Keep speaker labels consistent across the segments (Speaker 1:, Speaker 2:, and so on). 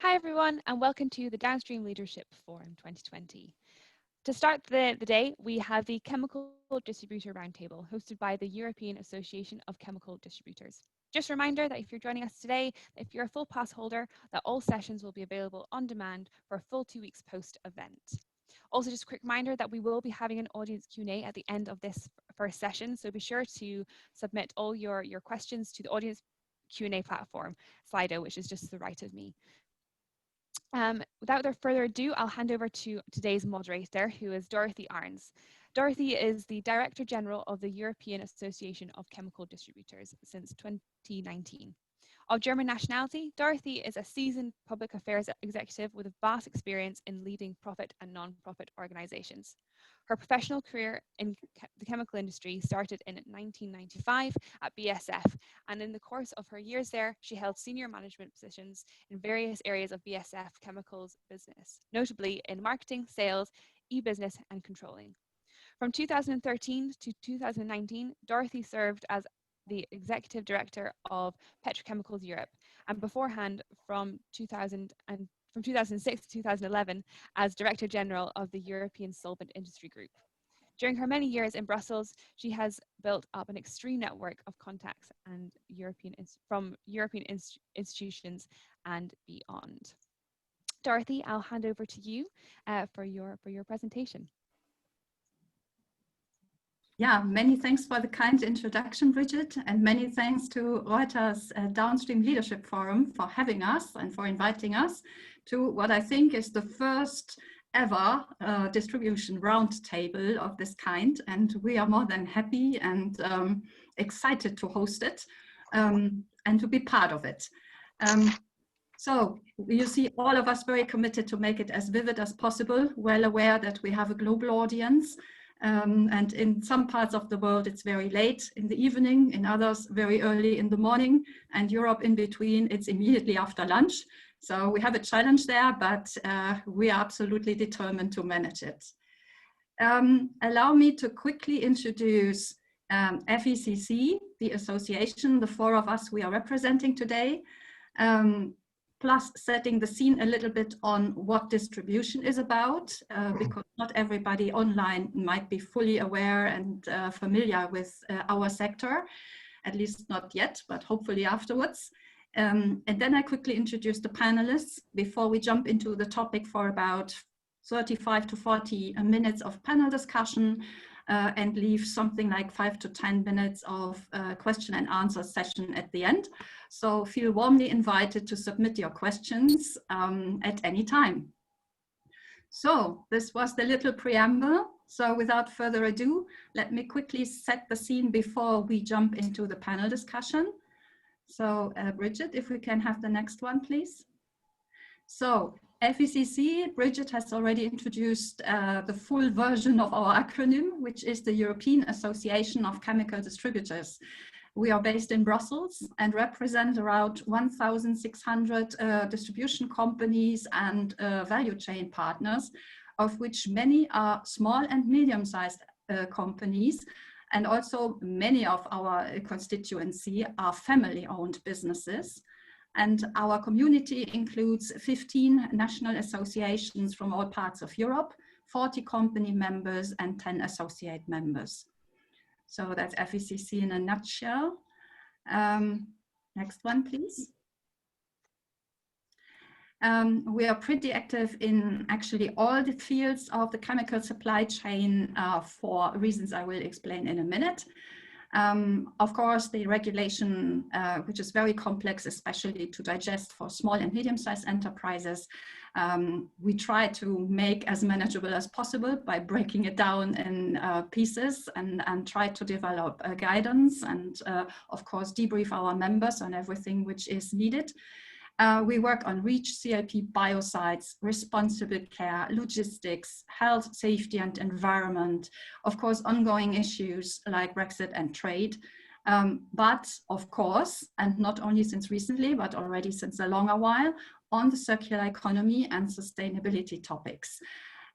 Speaker 1: Hi everyone, and welcome to the Downstream Leadership Forum 2020. To start the day, we have the Chemical Distributor Roundtable, hosted by the European Association of Chemical Distributors. Just a reminder that if you're joining us today, if you're a full pass holder, that all sessions will be available on demand for a full 2 weeks post-event. Also, just a quick reminder that we will be having an audience Q&A at the end of this first session, so be sure to submit all your questions to the audience Q&A platform, Slido, which is just to the right of me. Without further ado, I'll hand over to today's moderator, who is Dorothee Arns. Dorothee is the Director General of the European Association of Chemical Distributors since 2019. Of German nationality, Dorothee is a seasoned public affairs executive with a vast experience in leading profit and non-profit organizations. Her professional career in the chemical industry started in 1995 at BASF, and in the course of her years there, she held senior management positions in various areas of BASF Chemicals business, notably in marketing, sales, e-business, and controlling. From 2013 to 2019, Dorothee served as the Executive Director of Petrochemicals Europe, and beforehand from 2006 to 2011 as Director General of the European Solvent Industry Group. During her many years in Brussels, she has built up an extreme network of contacts and from European institutions and beyond. Dorothee, I'll hand over to you for your presentation.
Speaker 2: Yeah, many thanks for the kind introduction, Bridget, and many thanks to Reuters Downstream Leadership Forum for having us and for inviting us to what I think is the first ever distribution roundtable of this kind. And we are more than happy and excited to host it and to be part of it. So you see all of us very committed to make it as vivid as possible, well aware that we have a global audience. And in some parts of the world, it's very late in the evening, in others, very early in the morning, and Europe in between, it's immediately after lunch. So we have a challenge there, but we are absolutely determined to manage it. Allow me to quickly introduce FECC, the association, the four of us we are representing today. Plus setting the scene a little bit on what distribution is about, because not everybody online might be fully aware and familiar with our sector, at least not yet, but hopefully afterwards. And then I quickly introduce the panelists before we jump into the topic for about 35 to 40 minutes of panel discussion and leave something like 5 to 10 minutes of question and answer session at the end. So feel warmly invited to submit your questions at any time. So this was the little preamble. So without further ado, let me quickly set the scene before we jump into the panel discussion. So Bridget, if we can have the next one, please. So FECC, Bridget has already introduced the full version of our acronym, which is the European Association of Chemical Distributors. We are based in Brussels and represent around 1,600 distribution companies and value chain partners, of which many are small and medium-sized companies. And also many of our constituency are family-owned businesses. And our community includes 15 national associations from all parts of Europe, 40 company members and 10 associate members. So that's FECC in a nutshell. Next one, please. We are pretty active in actually all the fields of the chemical supply chain for reasons I will explain in a minute. Of course, the regulation, which is very complex, especially to digest for small and medium-sized enterprises, we try to make as manageable as possible by breaking it down in pieces and try to develop guidance and, of course, debrief our members on everything which is needed. We work on REACH, CLP, biocides, responsible care, logistics, health, safety and environment, of course, ongoing issues like Brexit and trade. But of course, and not only since recently, but already since a longer while, on the circular economy and sustainability topics.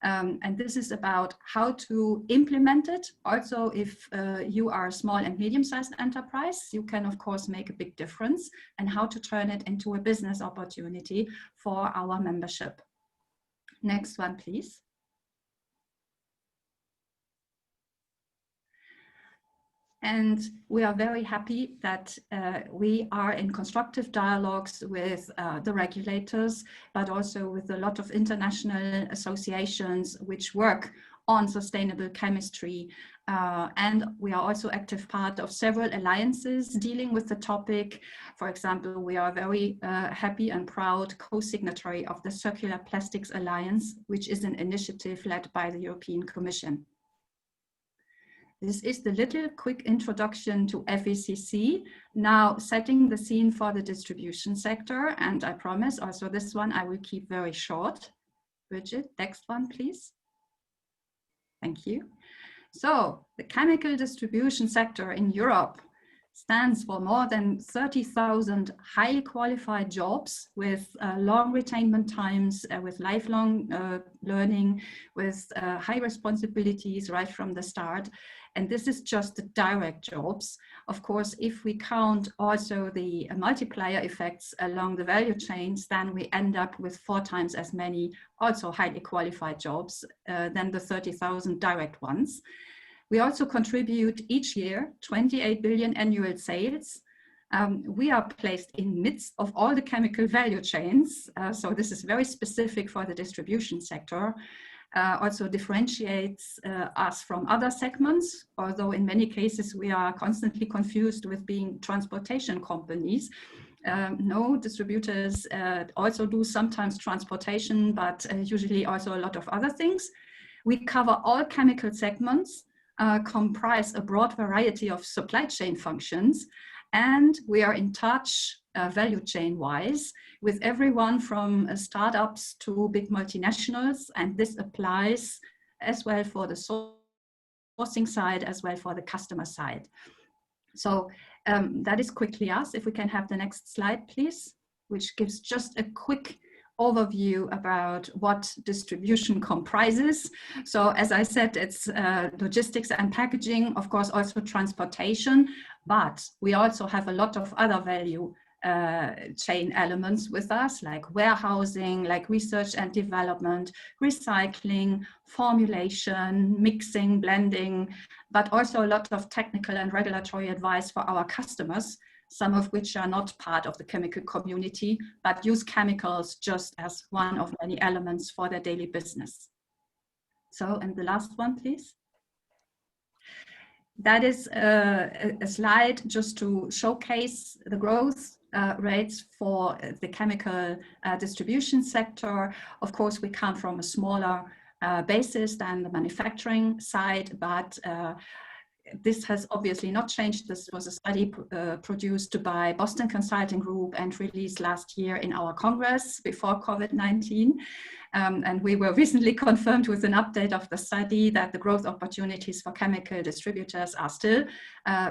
Speaker 2: And this is about how to implement it. Also, if you are a small and medium-sized enterprise, you can, of course, make a big difference, and how to turn it into a business opportunity for our membership. Next one, please. And we are very happy that we are in constructive dialogues with the regulators, but also with a lot of international associations which work on sustainable chemistry. And we are also active part of several alliances dealing with the topic. For example, we are very happy and proud co-signatory of the Circular Plastics Alliance, which is an initiative led by the European Commission. This is the little quick introduction to FECC, now setting the scene for the distribution sector. And I promise also this one I will keep very short. Bridget, next one, please. Thank you. So the chemical distribution sector in Europe stands for more than 30,000 highly qualified jobs with long retainment times, with lifelong learning, with high responsibilities right from the start. And this is just the direct jobs. Of course, if we count also the multiplier effects along the value chains, then we end up with 4 times as many also highly qualified jobs than the 30,000 direct ones. We also contribute each year 28 billion annual sales. We are placed in midst of all the chemical value chains. So this is very specific for the distribution sector. Also differentiates us from other segments, although in many cases we are constantly confused with being transportation companies. No, distributors also do sometimes transportation, but usually also a lot of other things. We cover all chemical segments, comprise a broad variety of supply chain functions, and we are in touch value chain wise with everyone from startups to big multinationals, and this applies as well for the sourcing side as well for the customer side. So that is quickly us. If we can have the next slide, please, which gives just a quick overview about what distribution comprises. So as I said, it's logistics and packaging, of course, also transportation, but we also have a lot of other value chain elements with us, like warehousing, like research and development, recycling, formulation, mixing, blending, but also a lot of technical and regulatory advice for our customers, some of which are not part of the chemical community, but use chemicals just as one of many elements for their daily business. So, and the last one, please. That is a slide just to showcase the growth rates for the chemical distribution sector. Of course, we come from a smaller basis than the manufacturing side, but this has obviously not changed. This was a study produced by Boston Consulting Group and released last year in our Congress before COVID-19. And we were recently confirmed with an update of the study that the growth opportunities for chemical distributors are still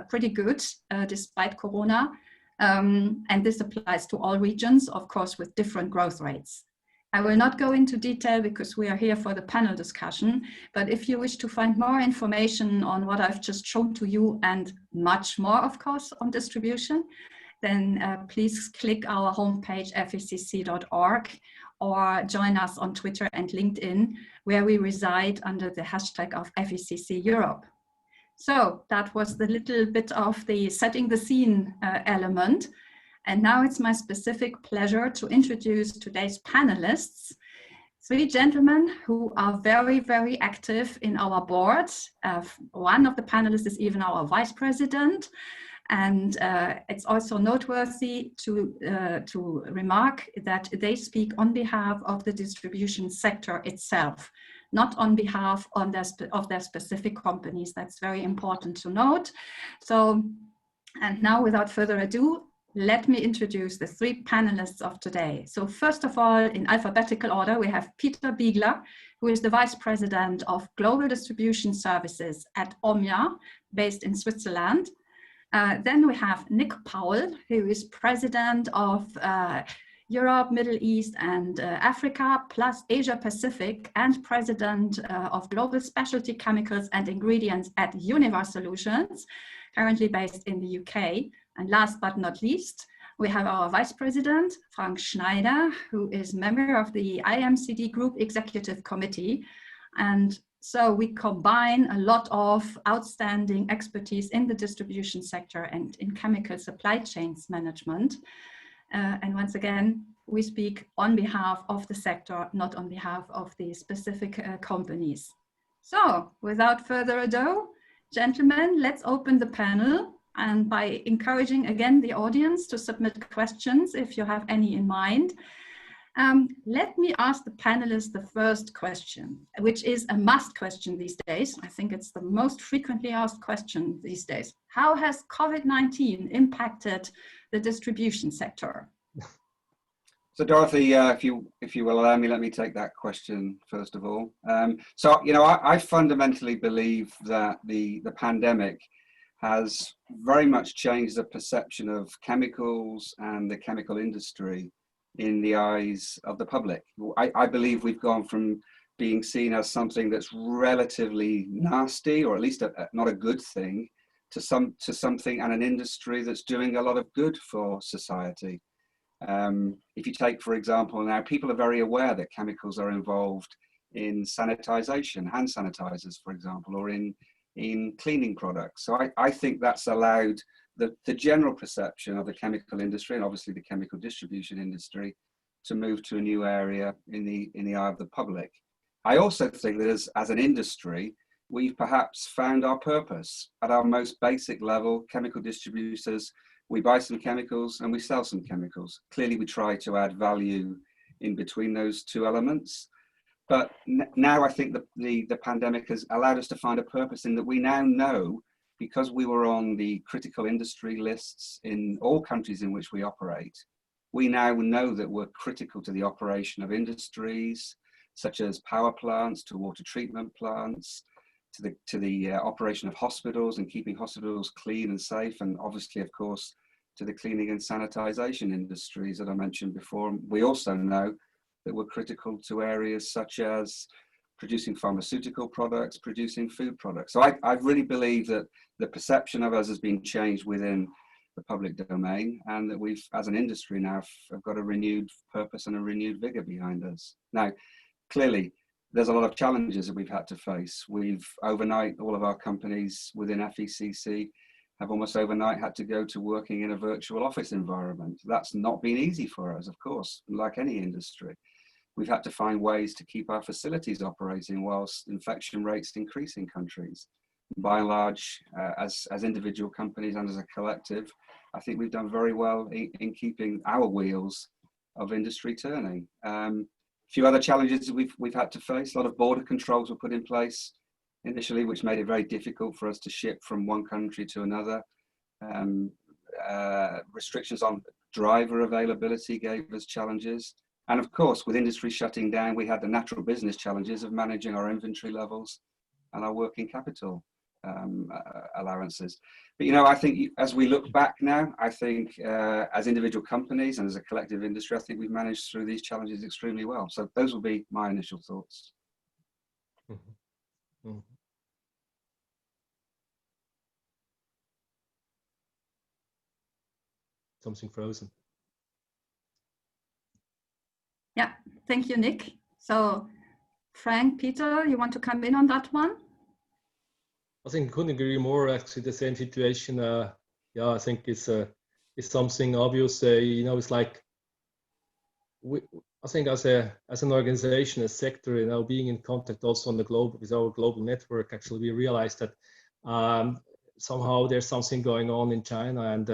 Speaker 2: pretty good despite Corona. And this applies to all regions, of course, with different growth rates. I will not go into detail because we are here for the panel discussion, but if you wish to find more information on what I've just shown to you and much more, of course, on distribution, then please click our homepage fecc.org or join us on Twitter and LinkedIn, where we reside under the hashtag of FECC Europe. So that was the little bit of the setting the scene element. And now it's my specific pleasure to introduce today's panelists, 3 gentlemen who are very, very active in our board. One of the panelists is even our vice president. And it's also noteworthy to remark that they speak on behalf of the distribution sector itself, not on behalf of their specific companies. That's very important to note. So, and now without further ado, let me introduce the 3 panelists of today. So first of all, in alphabetical order, we have Peter Bigler, who is the Vice President of Global Distribution Services at Omya, based in Switzerland. Then we have Nick Powell, who is President of Europe, Middle East, and Africa, plus Asia Pacific, and president of Global Specialty Chemicals and Ingredients at Univar Solutions, currently based in the UK. And last but not least, we have our Vice President, Frank Schneider, who is member of the IMCD Group Executive Committee. And so we combine a lot of outstanding expertise in the distribution sector and in chemical supply chains management. And once again, we speak on behalf of the sector, not on behalf of the specific companies. So without further ado, gentlemen, let's open the panel. And by encouraging again the audience to submit questions if you have any in mind. Let me ask the panelists the first question, which is a must question these days. I think it's the most frequently asked question these days. How has COVID-19 impacted the distribution sector?
Speaker 3: So Dorothy, if you will allow me, let me take that question first of all. So, you know, I fundamentally believe that the pandemic has very much changed the perception of chemicals and the chemical industry in the eyes of the public. I believe we've gone from being seen as something that's relatively nasty, or at least not a good thing, to something and an industry that's doing a lot of good for society. If you take, for example, now people are very aware that chemicals are involved in sanitization, hand sanitizers, for example, or in cleaning products. So I think that's allowed the general perception of the chemical industry, and obviously the chemical distribution industry, to move to a new area in the eye of the public. I also think that as an industry, we've perhaps found our purpose. At our most basic level, chemical distributors, we buy some chemicals and we sell some chemicals. Clearly we try to add value in between those two elements. But now I think the pandemic has allowed us to find a purpose in that we now know, because we were on the critical industry lists in all countries in which we operate, we now know that we're critical to the operation of industries, such as power plants, to water treatment plants, to the operation of hospitals and keeping hospitals clean and safe, and obviously, of course, to the cleaning and sanitization industries that I mentioned before. We also know that we're critical to areas such as producing pharmaceutical products, producing food products. So I really believe that the perception of us has been changed within the public domain, and that we've, as an industry now, have got a renewed purpose and a renewed vigor behind us. Now, clearly, there's a lot of challenges that we've had to face. We've overnight, all of our companies within FECC have almost overnight had to go to working in a virtual office environment. That's not been easy for us, of course, like any industry. We've had to find ways to keep our facilities operating whilst infection rates increase in countries. By and large, as individual companies and as a collective, I think we've done very well in keeping our wheels of industry turning. A few other challenges we've had to face. A lot of border controls were put in place initially, which made it very difficult for us to ship from one country to another. Restrictions on driver availability gave us challenges. And of course, with industry shutting down, we had the natural business challenges of managing our inventory levels and our working capital allowances. But, you know, I think as we look back now, I think as individual companies and as a collective industry, I think we've managed through these challenges extremely well. So those will be my initial thoughts.
Speaker 4: Mm-hmm. Mm-hmm. Something frozen.
Speaker 2: Yeah, thank you, Nick. So Frank, Peter, you want to come in on that one?
Speaker 4: I think I couldn't agree more. Actually, the same situation. Yeah, I think it's something obvious. You know, it's like I think as an organization, a sector, you know, being in contact also on the global with our global network, actually, we realized that somehow there's something going on in China, and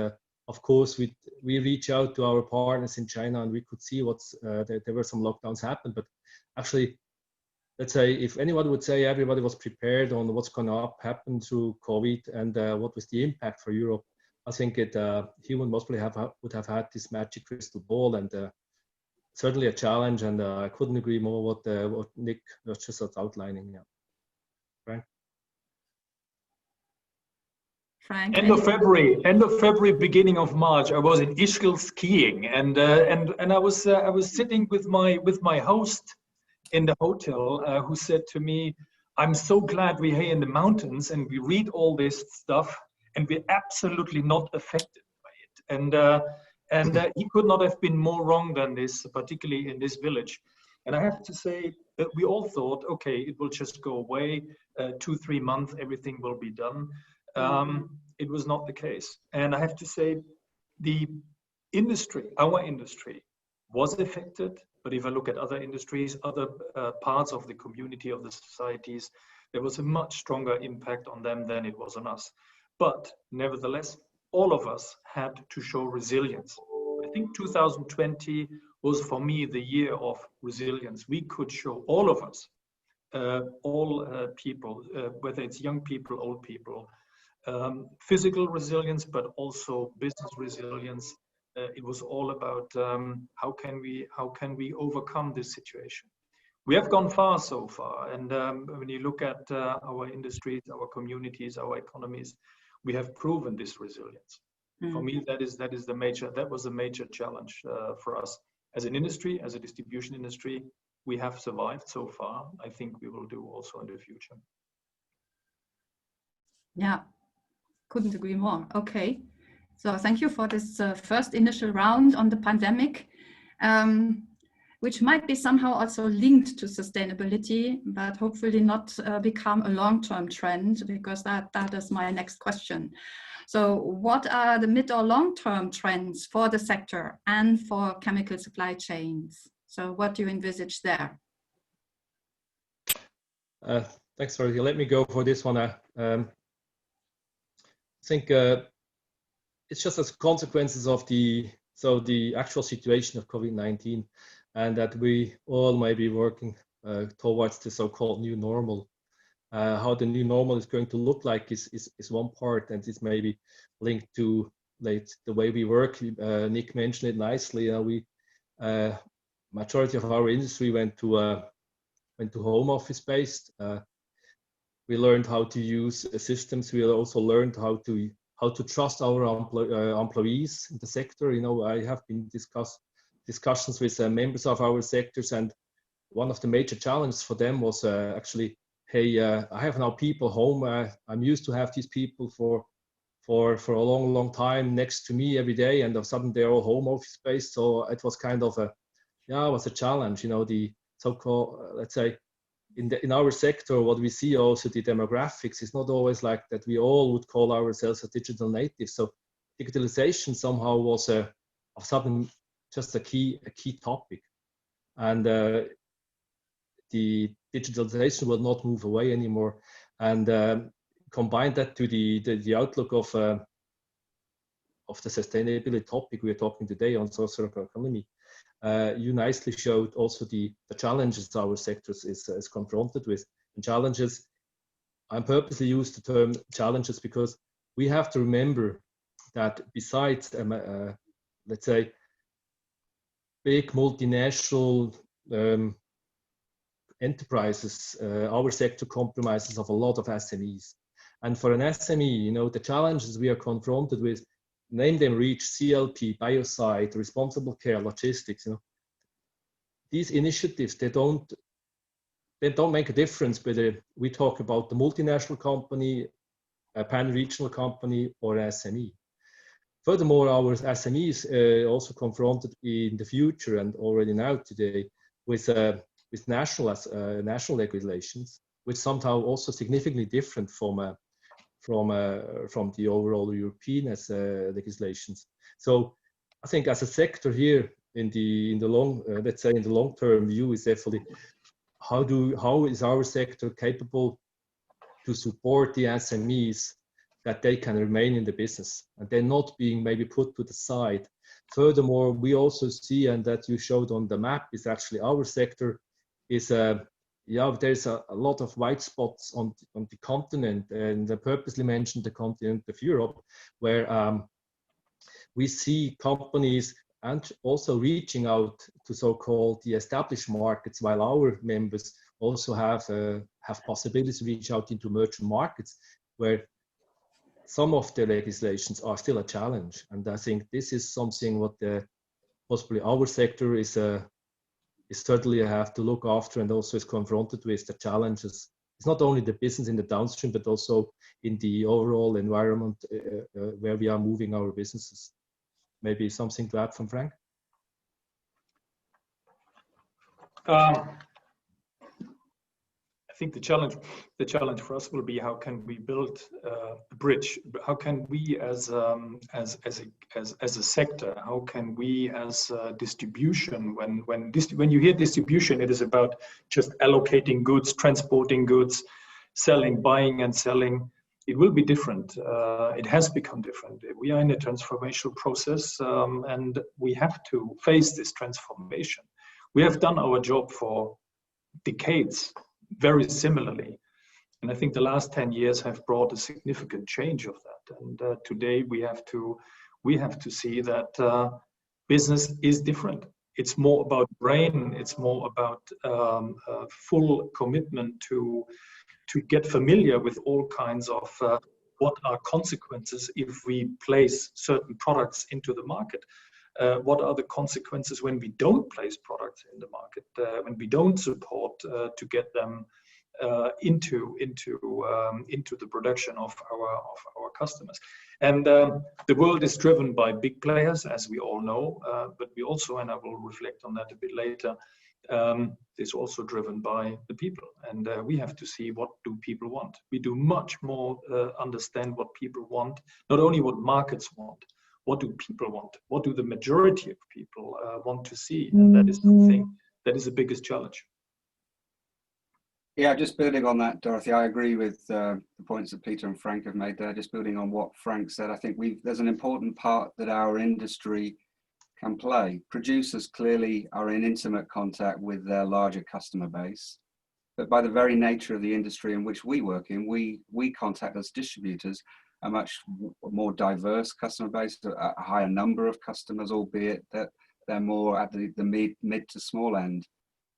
Speaker 4: of course, we reach out to our partners in China, and we could see there were some lockdowns happen, but actually, let's say if anyone would say everybody was prepared on what's going to happen through COVID and what was the impact for Europe, I think human possibly would have had this magic crystal ball, and certainly a challenge. And I couldn't agree more what Nick was just outlining. Yeah, Frank.
Speaker 2: Frank?
Speaker 5: End of February, beginning of March, I was in Ischgl skiing, and I was sitting with my host in the hotel, who said to me, "I'm so glad we're here in the mountains and we read all this stuff, and we're absolutely not affected by it." And he could not have been more wrong than this, particularly in this village. And I have to say that we all thought, okay, it will just go away, 2-3 months, everything will be done. It was not the case. And I have to say, the industry, our industry, was affected. But if I look at other industries, other parts of the community, of the societies, there was a much stronger impact on them than it was on us. But nevertheless, all of us had to show resilience. I think 2020 was for me the year of resilience. We could show, all of us, all people, whether it's young people, old people, physical resilience, but also business resilience. It was all about how can we overcome this situation. We have gone far so far, and when you look at our industries, our communities, our economies, we have proven this resilience. For me, that was a major challenge for us as an industry, as a distribution industry. We have survived so far. I think we will do also in the future.
Speaker 2: Yeah, couldn't agree more. Okay, so thank you for this first initial round on the pandemic, which might be somehow also linked to sustainability, but hopefully not become a long-term trend, because that is my next question. So what are the mid or long-term trends for the sector and for chemical supply chains? So what do you envisage there?
Speaker 4: Thanks, Dorothee. Let me go for this one. I think it's just as consequences of the actual situation of COVID-19, and that we all may be working towards the so-called new normal. How the new normal is going to look like is one part, and it's maybe linked to the way we work. Nick mentioned it nicely. Majority of our industry went to home office based. We learned how to use systems. We also learned how to trust our employees in the sector. I have been discussions with members of our sectors, and one of the major challenges for them was actually, hey, I have now people home. I'm used to have these people for a long time next to me every day, and all of a sudden they're all home office based. So it was kind of a challenge. The so-called, let's say, in our sector, what we see also, the demographics is not always like that. We all would call ourselves a digital native. So digitalization somehow was of a sudden just a key topic, and the digitalization will not move away anymore. And combine that to the outlook of the sustainability topic we are talking today on circular economy. You nicely showed also the challenges our sectors is confronted with. And challenges, I purposely use the term challenges because we have to remember that besides, let's say, big multinational enterprises, our sector comprises of a lot of SMEs. And for an SME, the challenges we are confronted with, name them, REACH, CLP, biocide, responsible care, logistics, these initiatives, they don't make a difference whether we talk about the multinational company, a pan-regional company, or SME. Furthermore, our SMEs also confronted in the future and already now today with national regulations, which somehow also significantly different from the overall European legislations. So I think as a sector here in the long, let's say in the long-term view, is definitely how is our sector capable to support the SMEs that they can remain in the business and they're not being maybe put to the side. Furthermore, we also see, and that you showed on the map, is actually our sector is there's a lot of white spots on the continent, and I purposely mentioned the continent of Europe, where we see companies and also reaching out to so-called the established markets, while our members also have possibilities to reach out into emerging markets, where some of the legislations are still a challenge, and I think this is something what possibly our sector is certainly have to look after, and also is confronted with the challenges. It's not only the business in the downstream, but also in the overall environment where we are moving our businesses. Maybe something to add from Frank?
Speaker 5: I think the challenge for us will be how can we build a bridge? How can we as a sector? How can we as distribution? When you hear distribution, it is about just allocating goods, transporting goods, selling, buying and selling. It will be different. It has become different. We are in a transformational process, and we have to face this transformation. We have done our job for decades, very similarly. And I think the last 10 years have brought a significant change of that. And today we have to see that business is different. It's more about brain. It's more about full commitment to get familiar with all kinds of what are consequences if we place certain products into the market. What are the consequences when we don't place products in the market, when we don't support to get them into the production of our customers? And the world is driven by big players, as we all know, but we also, and I will reflect on that a bit later, is also driven by the people, and we have to see what do people want. We do much more understand what people want, not only what markets want. What do people want? What do the majority of people want to see? And that is the thing that is the biggest challenge.
Speaker 3: Yeah, just building on that, Dorothee, I agree with the points that Peter and Frank have made there. Just building on what Frank said, I think there's an important part that our industry can play. Producers clearly are in intimate contact with their larger customer base, but by the very nature of the industry in which we work in, we contact as distributors a much more diverse customer base, a higher number of customers, albeit that they're more at the mid to small end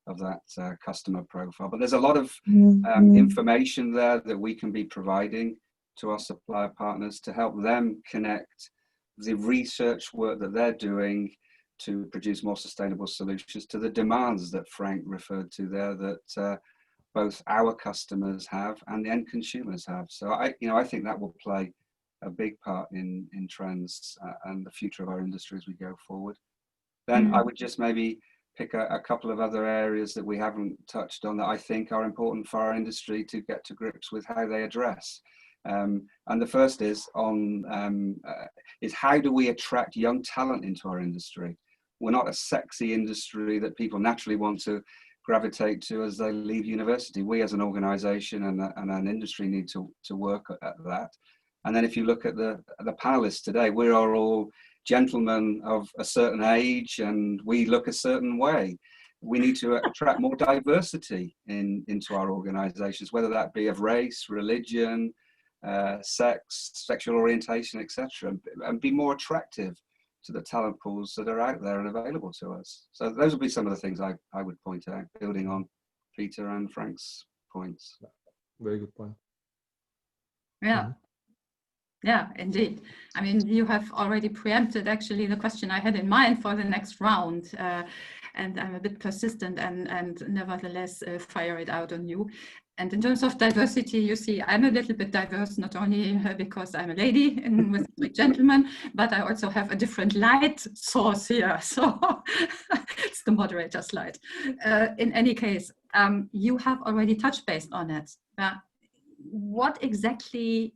Speaker 3: of that customer profile. But there's a lot of information there that we can be providing to our supplier partners to help them connect the research work that they're doing to produce more sustainable solutions to the demands that Frank referred to there, that both our customers have and the end consumers have. So I think that will play a big part in trends and the future of our industry as we go forward. Then I would just maybe pick a couple of other areas that we haven't touched on that I think are important for our industry to get to grips with how they address. And the first is how do we attract young talent into our industry? We're not a sexy industry that people naturally want to gravitate to as they leave university. We as an organization and an industry need to work at that. And then if you look at the panelists today, we are all gentlemen of a certain age and we look a certain way. We need to attract more diversity into our organizations, whether that be of race, religion, sex, sexual orientation, etc., and be more attractive to the talent pools that are out there and available to us. So those would be some of the things I would point out, building on Peter and Frank's points.
Speaker 4: Very good point.
Speaker 2: Yeah. Yeah, indeed. I mean, you have already preempted actually the question I had in mind for the next round, and I'm a bit persistent and nevertheless fire it out on you. And in terms of diversity, you see, I'm a little bit diverse, not only because I'm a lady and with a gentleman, but I also have a different light source here. So it's the moderator slide. In any case, you have already touched base on it. What exactly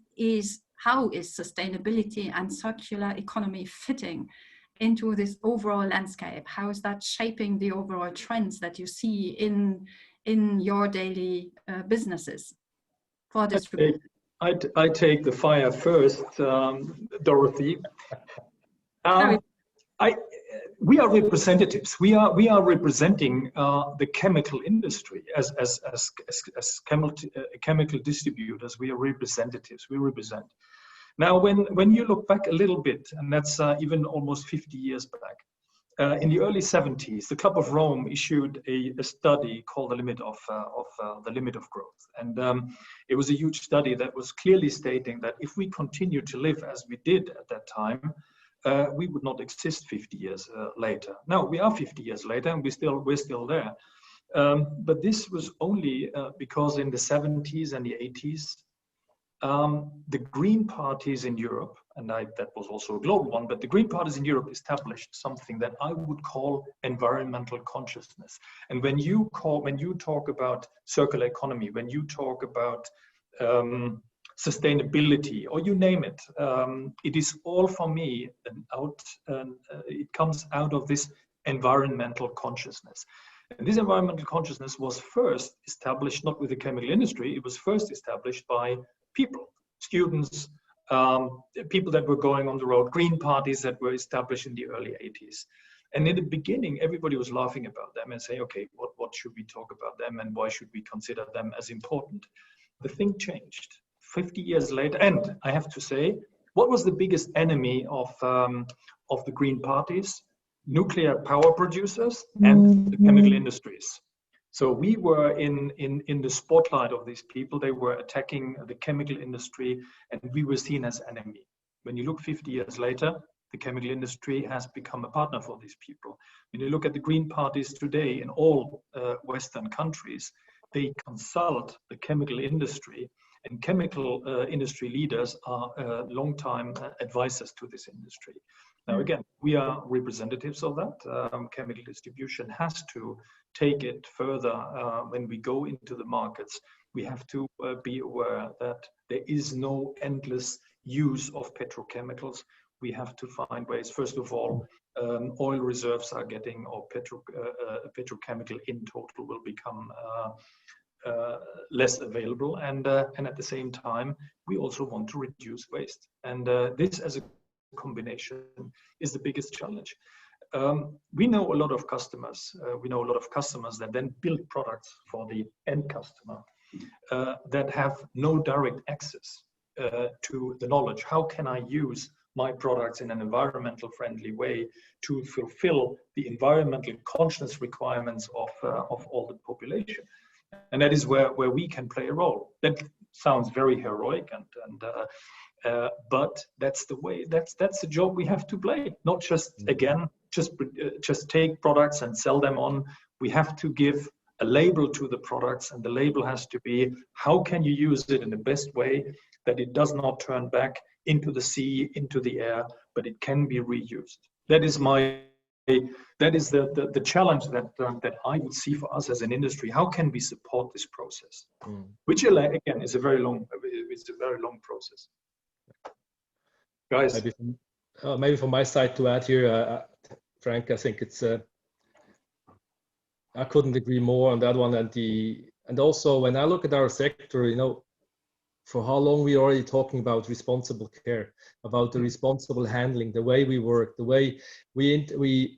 Speaker 2: how is sustainability and circular economy fitting into this overall landscape? How is that shaping the overall trends that you see in your daily businesses for distributors?
Speaker 5: I take the fire first, Dorothee. We are representatives. We are representing the chemical industry as chemical distributors. We are representatives. We represent. Now, when you look back a little bit, and that's even almost 50 years back, in the early 70s, the Club of Rome issued a study called the Limit of Growth, and it was a huge study that was clearly stating that if we continue to live as we did at that time, we would not exist 50 years later. Now we are 50 years later, and we're still there. But this was only because in the 70s and the 80s, the Green parties in Europe, and that was also a global one, but the Green parties in Europe established something that I would call environmental consciousness. And when you talk about circular economy, when you talk about sustainability, or you name it, it is all for me it comes out of this environmental consciousness. And this environmental consciousness was first established not with the chemical industry, it was first established by people, students, people that were going on the road, Green parties that were established in the early 80s. And in the beginning, everybody was laughing about them and saying, okay, what should we talk about them and why should we consider them as important? The thing changed 50 years later. And I have to say, what was the biggest enemy of the Green parties? Nuclear power producers and the chemical industries. So we were in the spotlight of these people. They were attacking the chemical industry, and we were seen as enemy. When you look 50 years later, the chemical industry has become a partner for these people. When you look at the Green parties today in all Western countries, they consult the chemical industry, and chemical industry leaders are long-time advisors to this industry. Now, again, we are representatives of that. Chemical distribution has to take it further when we go into the markets. We have to be aware that there is no endless use of petrochemicals. We have to find ways. First of all, oil reserves are getting, or petrochemical in total will become less available. And at the same time, we also want to reduce waste. And this as a combination is the biggest challenge. We know a lot of customers. We know a lot of customers that then build products for the end customer that have no direct access to the knowledge. How can I use my products in an environmental friendly way to fulfill the environmental conscious requirements of all the population? And that is where we can play a role. That sounds very heroic, but that's the way. That's the job we have to play. Not just just take products and sell them on. We have to give a label to the products, and the label has to be, how can you use it in the best way that it does not turn back into the sea, into the air, but it can be reused. That is the challenge that I would see for us as an industry. How can we support this process? Which again is a very long process. Guys,
Speaker 4: maybe from my side to add here, Frank, I think it's I couldn't agree more on that one. And also when I look at our sector, you know, for how long we're already talking about responsible care, about the responsible handling, the way we work, the way we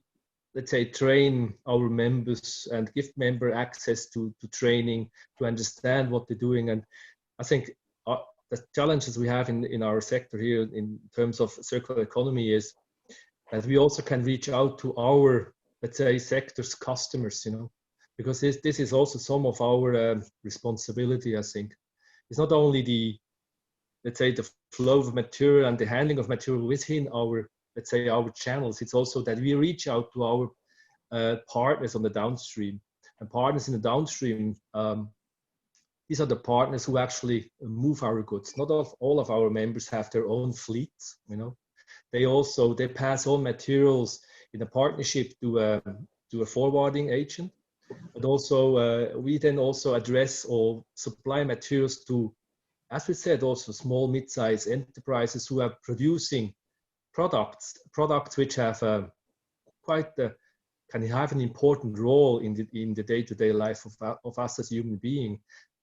Speaker 4: let's say train our members and give member access to training, to understand what they're doing. And I think the challenges we have in our sector here in terms of circular economy is that we also can reach out to our, let's say, sector's customers, you know, because this is also some of our responsibility, I think. It's not only the, let's say, the flow of material and the handling of material within our, let's say, our channels. It's also that we reach out to our partners on the downstream. And partners in the downstream, these are the partners who actually move our goods. Not all of our members have their own fleets, you know. They pass on materials in a partnership to a forwarding agent. But also, we then also address or supply materials to, as we said, also small, mid-sized enterprises who are producing products which have can have an important role in the day-to-day life of us as human beings.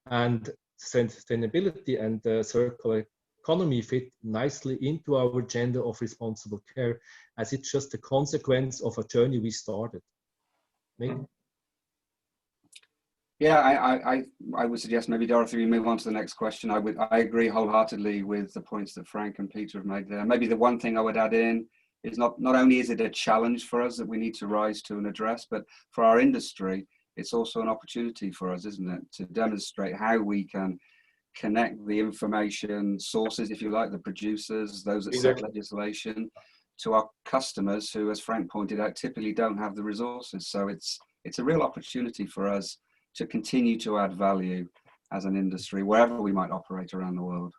Speaker 4: And sustainability and circular economy fit nicely into our agenda of responsible care, as it's just a consequence of a journey we started. Maybe.
Speaker 3: Yeah, I would suggest maybe, Dorothee, we move on to the next question. I agree wholeheartedly with the points that Frank and Peter have made there. Maybe the one thing I would add in is not only is it a challenge for us that we need to rise to and address, but for our industry, it's also an opportunity for us, isn't it, to demonstrate how we can connect the information sources, if you like, the producers, those that set legislation, to our customers who, as Frank pointed out, typically don't have the resources. So it's a real opportunity for us to continue to add value as an industry, wherever we might operate around the world.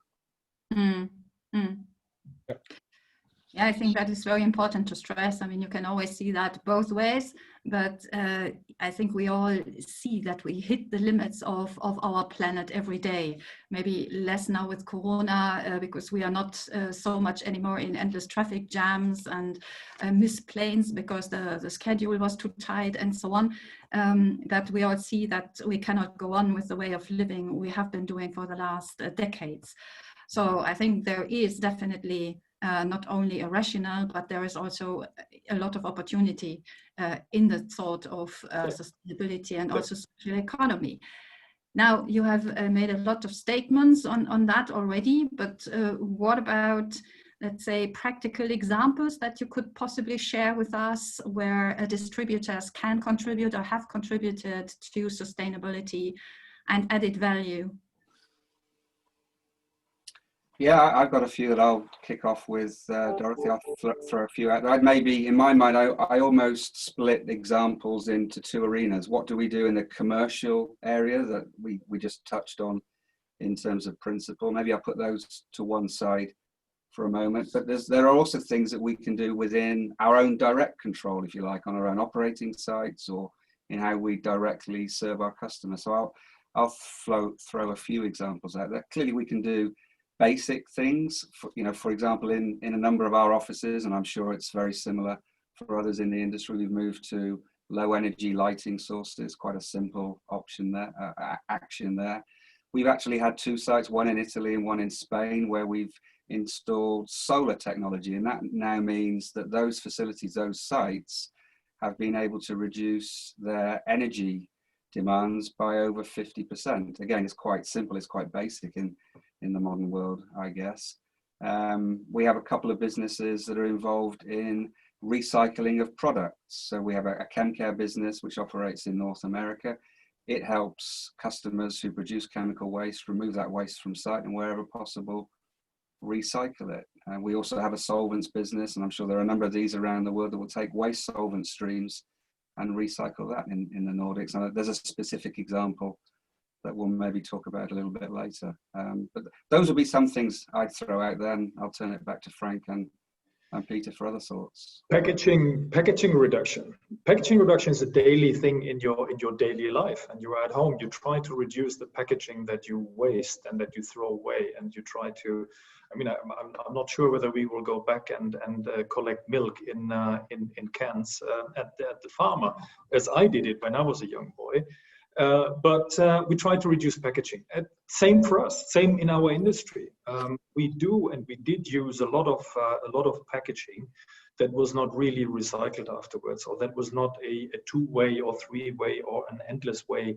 Speaker 2: Yeah, I think that is very important to stress. I mean, you can always see that both ways, but I think we all see that we hit the limits of our planet every day. Maybe less now with Corona, because we are not so much anymore in endless traffic jams and missed planes because the schedule was too tight and so on. That we all see that we cannot go on with the way of living we have been doing for the last decades. So I think there is definitely not only a rationale, but there is also a lot of opportunity in the thought of sustainability and also social economy. Now, you have made a lot of statements on that already, but what about, let's say, practical examples that you could possibly share with us where distributors can contribute or have contributed to sustainability and added value?
Speaker 3: Yeah, I've got a few that I'll kick off with, Dorothy. I'll throw a few out. I'd maybe, in my mind, I almost split examples into two arenas. What do we do in the commercial area that we just touched on in terms of principle? Maybe I'll put those to one side for a moment. But there are also things that we can do within our own direct control, if you like, on our own operating sites or in how we directly serve our customers. So I'll throw a few examples out there. Clearly, we can do basic things, for example, in a number of our offices, and I'm sure it's very similar for others in the industry, we've moved to low energy lighting sources, quite a simple option there, action there. We've actually had two sites, one in Italy and one in Spain, where we've installed solar technology, and that now means that those facilities, those sites, have been able to reduce their energy demands by over 50%. Again, it's quite simple, it's quite basic in the modern world, I guess. We have a couple of businesses that are involved in recycling of products. So we have a chem care business which operates in North America. It helps customers who produce chemical waste remove that waste from site and wherever possible, recycle it. We also have a solvents business, and I'm sure there are a number of these around the world that will take waste solvent streams and recycle that in the Nordics. And there's a specific example that we'll maybe talk about a little bit later. But those will be some things I'd throw out there, and I'll turn it back to Frank and Peter for other thoughts.
Speaker 5: Packaging reduction. Packaging reduction is a daily thing in your daily life, and you're at home. You try to reduce the packaging that you waste and that you throw away, and you try to. I mean, I'm not sure whether we will go back and collect milk in cans at the farmer, as I did it when I was a young boy. But we try to reduce packaging. Same for us. Same in our industry. We do and we did use a lot of packaging that was not really recycled afterwards, or that was not a two-way or three-way or an endless way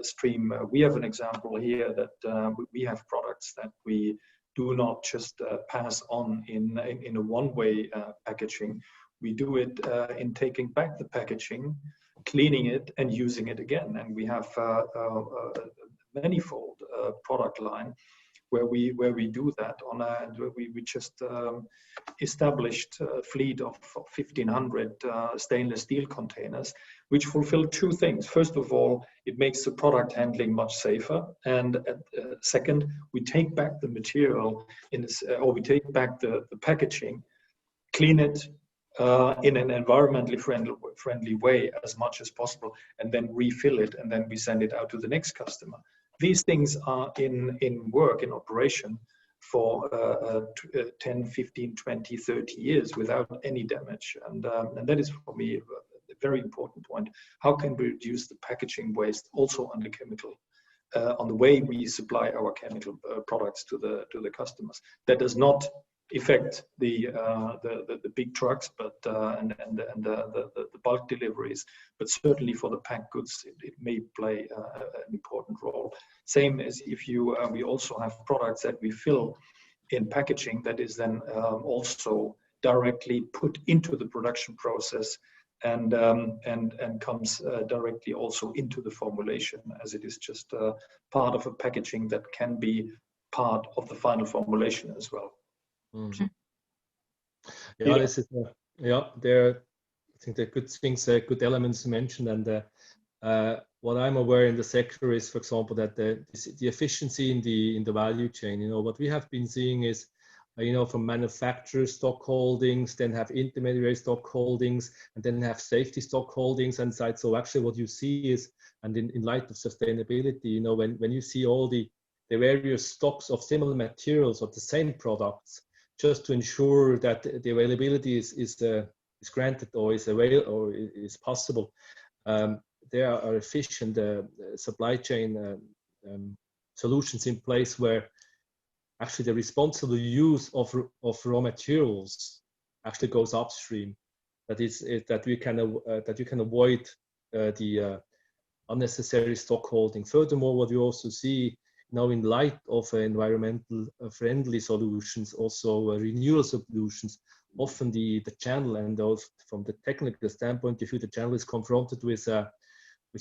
Speaker 5: stream. We have an example here that we have products that we do not just pass on in a one-way packaging. We do it in taking back the packaging, cleaning it and using it again. And we have a manifold product line where we do that and we just established a fleet of 1,500 stainless steel containers, which fulfill two things. First of all, it makes the product handling much safer, and second, we take back the material or we take back the packaging, clean it in an environmentally friendly way as much as possible, and then refill it, and then we send it out to the next customer. These things are in work, in operation for 10, 15, 20, 30 years without any damage. And that is for me a very important point. How can we reduce the packaging waste also on the chemical, on the way we supply our chemical products to the customers? That does not affect the big trucks, but and the bulk deliveries, but certainly for the packed goods, it may play an important role. Same as if we also have products that we fill in packaging that is then also directly put into the production process and comes directly also into the formulation, as it is just part of a packaging that can be part of the final formulation as well.
Speaker 4: Mm-hmm. Yeah, this is there. I think the good things, good elements mentioned, and what I'm aware in the sector is, for example, that the efficiency in the value chain. You know, what we have been seeing is, you know, from manufacturer stock holdings, then have intermediary stock holdings, and then have safety stock holdings inside. So actually, what you see is, and in light of sustainability, you know, when you see all the various stocks of similar materials of the same products, just to ensure that the availability is granted or is possible. There are efficient supply chain solutions in place where actually the responsible use of raw materials actually goes upstream. That you can avoid the unnecessary stock holding. Furthermore, what you also see now in light of environmental friendly solutions, also renewal solutions, often the channel, and those from the technical standpoint of view, the channel is confronted with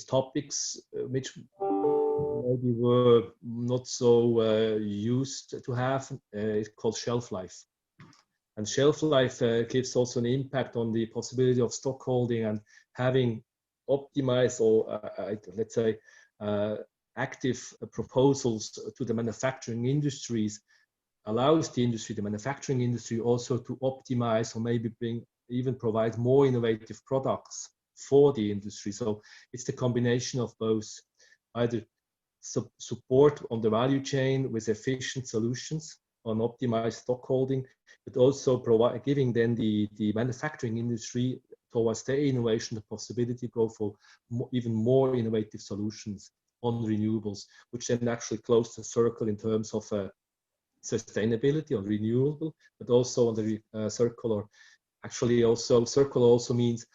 Speaker 4: topics which maybe were not so used to have. It's called shelf life. And shelf life gives also an impact on the possibility of stock holding, and having optimized or let's say active proposals to the manufacturing industries allows the manufacturing industry also to optimize or maybe even provide more innovative products for the industry. So it's the combination of both, either support on the value chain with efficient solutions on optimized stock holding, but also giving then the manufacturing industry towards their innovation the possibility to go for even more innovative solutions on renewables, which then actually close the circle in terms of sustainability on renewable, but also on the circular. Actually, also circular also means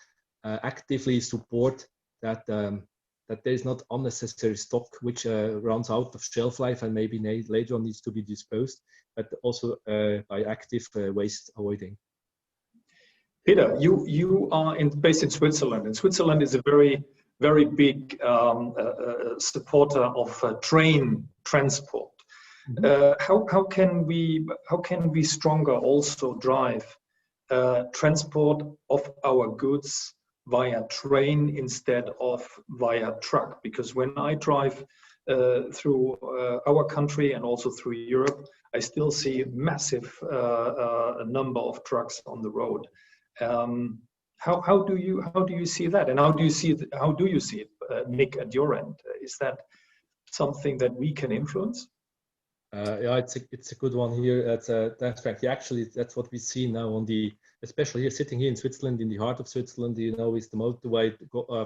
Speaker 4: actively support that that there is not unnecessary stock which runs out of shelf life and maybe later on needs to be disposed, but also by active waste avoiding.
Speaker 5: Peter, you are based in Switzerland, and Switzerland is a very big supporter of train transport. Mm-hmm. How can we stronger also drive transport of our goods via train instead of via truck? Because when I drive through our country and also through Europe, I still see massive number of trucks on the road. How do you see that, and how do you see it, Nick, at your end? Is that something that we can influence?
Speaker 4: Yeah, it's a good one here. That's fact. Actually, that's what we see now on especially here, sitting here in Switzerland, in the heart of Switzerland. You know, is the motorway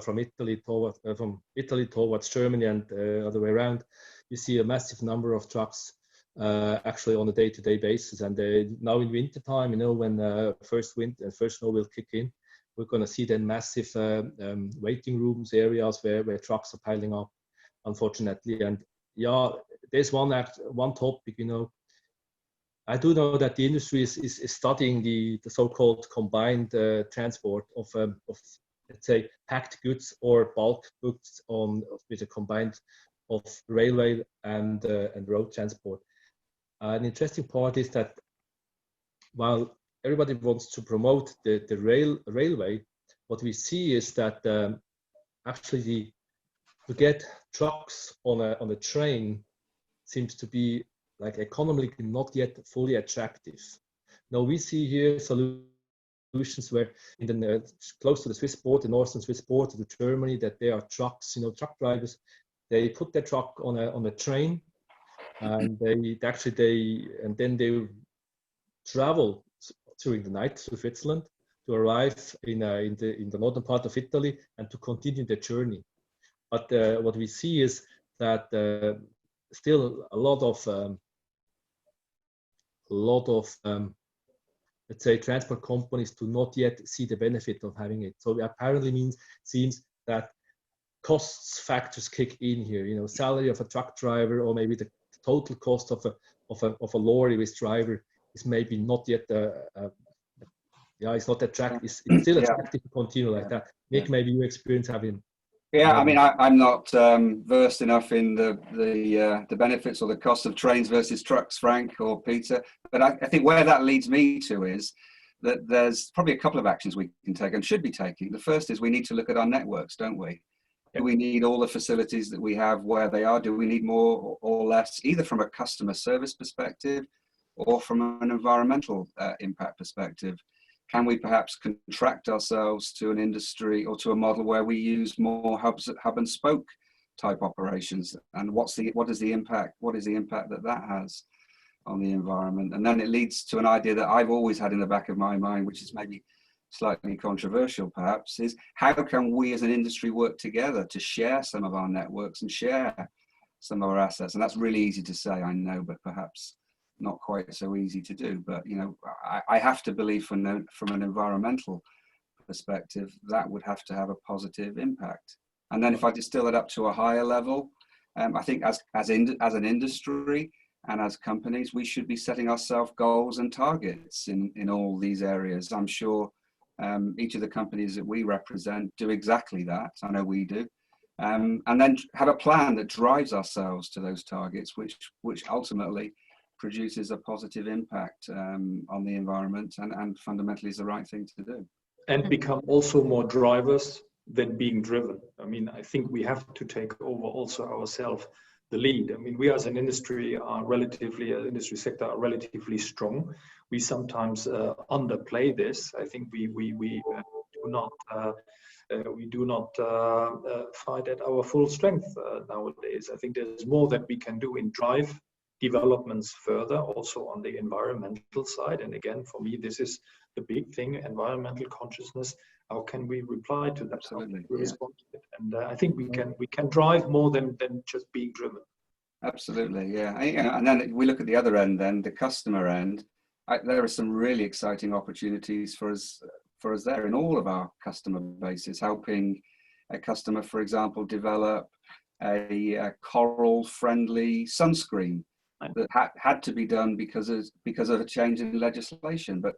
Speaker 4: from Italy towards Germany and other way around. You see a massive number of trucks actually on a day-to-day basis. And now in winter time, you know, when first snow will kick in, we're going to see then massive waiting rooms, areas where trucks are piling up, unfortunately. And yeah, there's one topic, you know. I do know that the industry is studying the so-called combined transport of let's say packed goods or bulk goods with a combined of railway and road transport. An interesting part is that while everybody wants to promote the railway, what we see is that actually to get trucks on a train seems to be like economically not yet fully attractive. Now we see here solutions where close to the Swiss border, the northern Swiss border to Germany, that there are trucks, you know, truck drivers, they put their truck on a train, and then they travel during the night to Switzerland to arrive in the northern part of Italy and to continue their journey. But what we see is that still a lot of let's say transport companies do not yet see the benefit of having it. So apparently seems that costs factors kick in here. You know, salary of a truck driver, or maybe the total cost of a lorry with driver is maybe not yet it's not attractive. It's still attractive to continue like that. Nick, maybe you experience having.
Speaker 3: Yeah, I mean, I'm not versed enough in the benefits or the cost of trains versus trucks, Frank or Peter. But I think where that leads me to is that there's probably a couple of actions we can take and should be taking. The first is we need to look at our networks, don't we? Do we need all the facilities that we have where they are? Do we need more or less, either from a customer service perspective or from an environmental impact perspective? Can we perhaps contract ourselves to an industry or to a model where we use more hub and spoke type operations? And what is the impact that has on the environment? And then it leads to an idea that I've always had in the back of my mind, which is maybe slightly controversial perhaps, is how can we as an industry work together to share some of our networks and share some of our assets? And that's really easy to say, I know, but perhaps not quite so easy to do. But you know, I have to believe from an environmental perspective that would have to have a positive impact. And then if I distill it up to a higher level, I think as an industry and as companies, we should be setting ourselves goals and targets in all these areas. I'm sure each of the companies that we represent do exactly that. I know we do. And then have a plan that drives ourselves to those targets, which ultimately produces a positive impact on the environment and fundamentally is the right thing to do.
Speaker 5: And become also more drivers than being driven. I mean, I think we have to take over also ourselves the lead. I mean, we as an industry industry sector are relatively strong. We sometimes underplay this. I think we do not fight at our full strength nowadays. I think there's more that we can do in drive developments further, also on the environmental side. And again, for me, this is the big thing: environmental consciousness. How can we reply to that?
Speaker 3: Absolutely,
Speaker 5: How can we respond to it? And I think we can drive more than just being driven.
Speaker 3: Absolutely, yeah. And then we look at the other end, then the customer end. There are some really exciting opportunities for us there in all of our customer bases, helping a customer, for example, develop a coral-friendly sunscreen that had to be done because of a change in legislation. But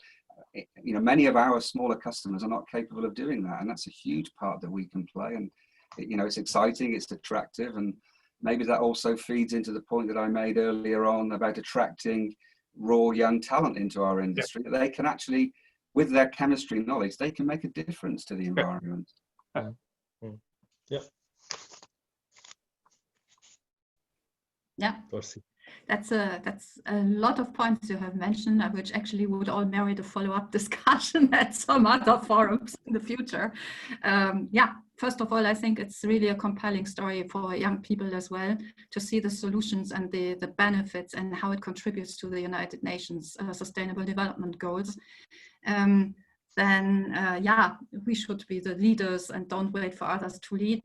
Speaker 3: you know, many of our smaller customers are not capable of doing that, and that's a huge part that we can play. And you know, it's exciting, it's attractive, and maybe that also feeds into the point that I made earlier on about attracting raw young talent into our industry. That they can actually, with their chemistry knowledge, they can make a difference to the environment.
Speaker 2: Yeah. That's a lot of points you have mentioned, which actually would all merit a follow-up discussion at some other forums in the future. First of all, I think it's really a compelling story for young people as well to see the solutions and the benefits and how it contributes to the United Nations Sustainable Development Goals. We should be the leaders and don't wait for others to lead.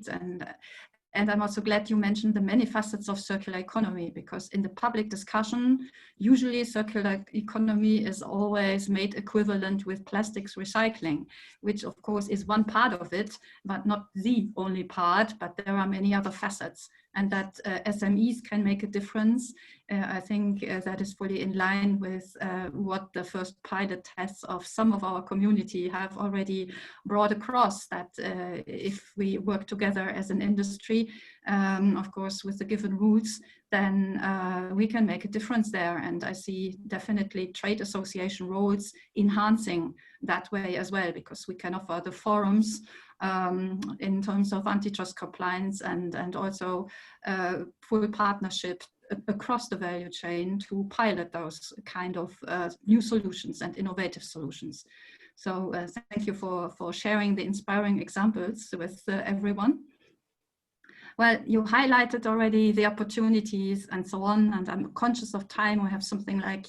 Speaker 2: And I'm also glad you mentioned the many facets of circular economy, because in the public discussion, usually circular economy is always made equivalent with plastics recycling, which of course is one part of it, but not the only part, but there are many other facets. And that SMEs can make a difference. I think that is fully in line with what the first pilot tests of some of our community have already brought across, that if we work together as an industry, of course, with the given rules, then we can make a difference there. And I see definitely trade association roles enhancing that way as well, because we can offer the forums in terms of antitrust compliance and also full partnership across the value chain to pilot those kind of new solutions and innovative solutions. So thank you for sharing the inspiring examples with everyone. Well, you highlighted already the opportunities and so on, and I'm conscious of time. We have something like